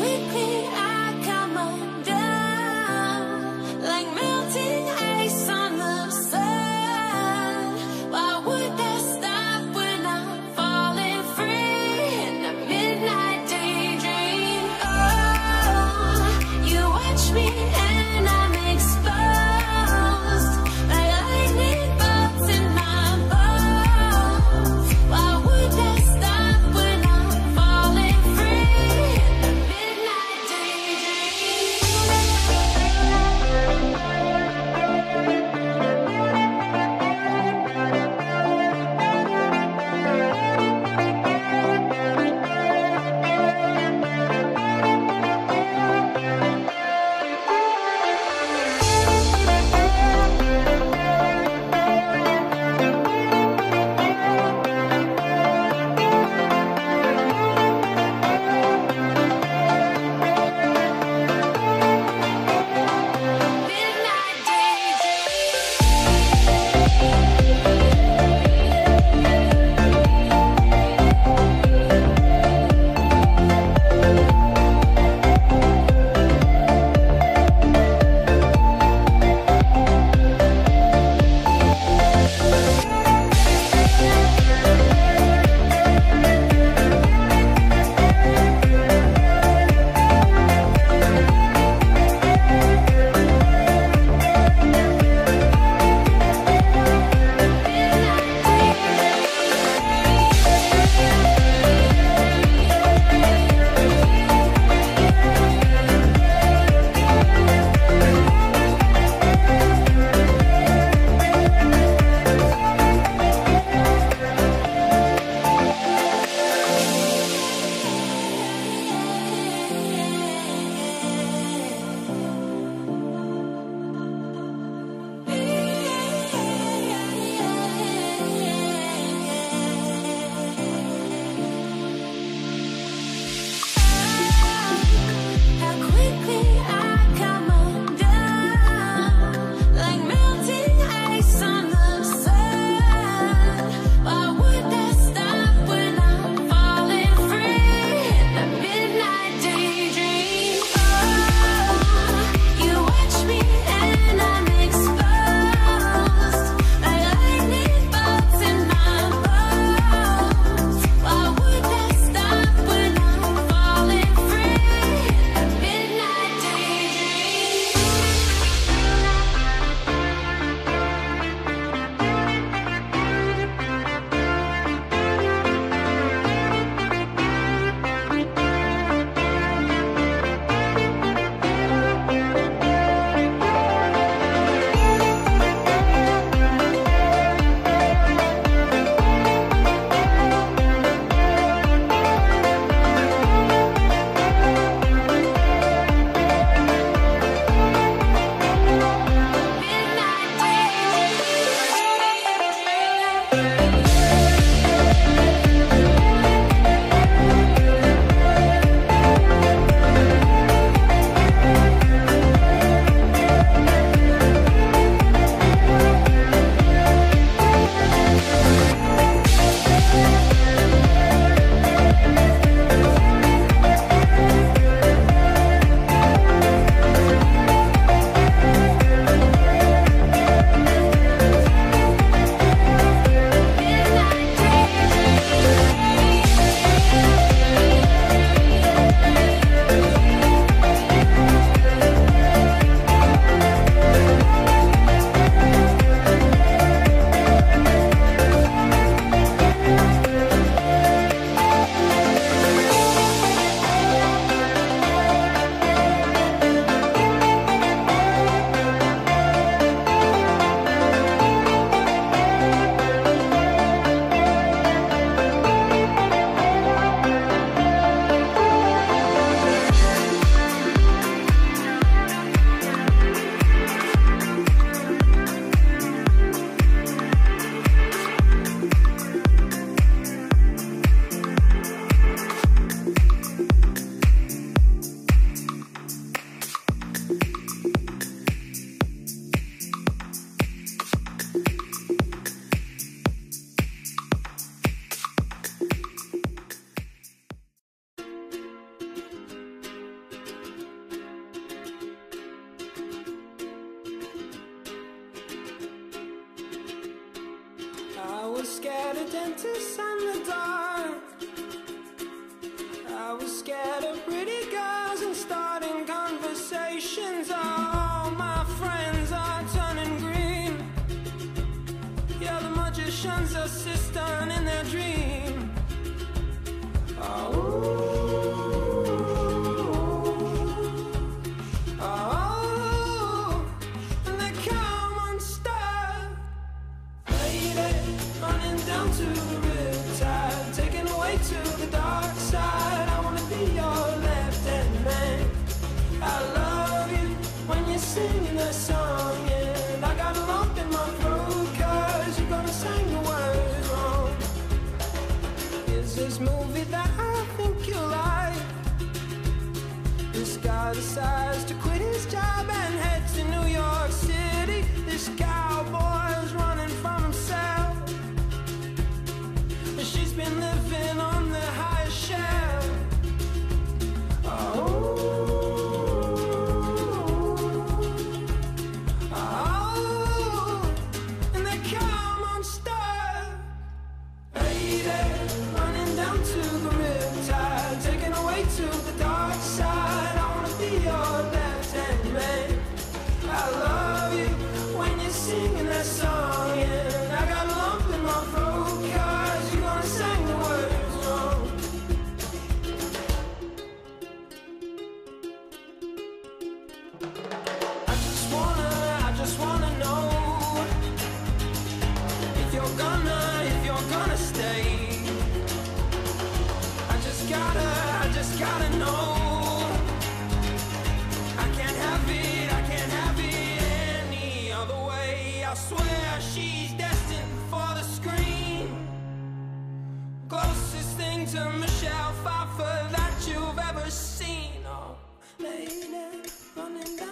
quickly I come undone, like melting ice on the sun. Why would that stop when I'm falling free in a midnight daydream? Oh, you watch me and I'm exposed, like lightning bolts in my bones. Why would that stop when I'm falling free in the midnight was scared of dentists and the dark. I was scared of pretty girls and starting conversations. All my friends are turning green. Yeah, the magician's assistant in their dream. To the riptide, taken away to the dark side. I wanna be your left-hand man. I love you when you're singing that song, and I got a lump in my throat 'cause you're gonna sing the words wrong. Here's this movie that I think you'll like. This guy decides to quit his job and head to New York City. This cowboy's running from himself. She's been living on the highest shelf. And they come on star. Lady, running down to the riptide, taken away to the dark side. I wanna be your left-hand man. I love you when you're singing that song, and I got a lump in my throat 'cause you're gonna sing the words wrong. I just wanna know if you're gonna stay. I just gotta know. I can't have it any other way. I swear she's destined for the screen. Closest thing to Michelle Pfeiffer that you've ever seen. Oh, lady, running down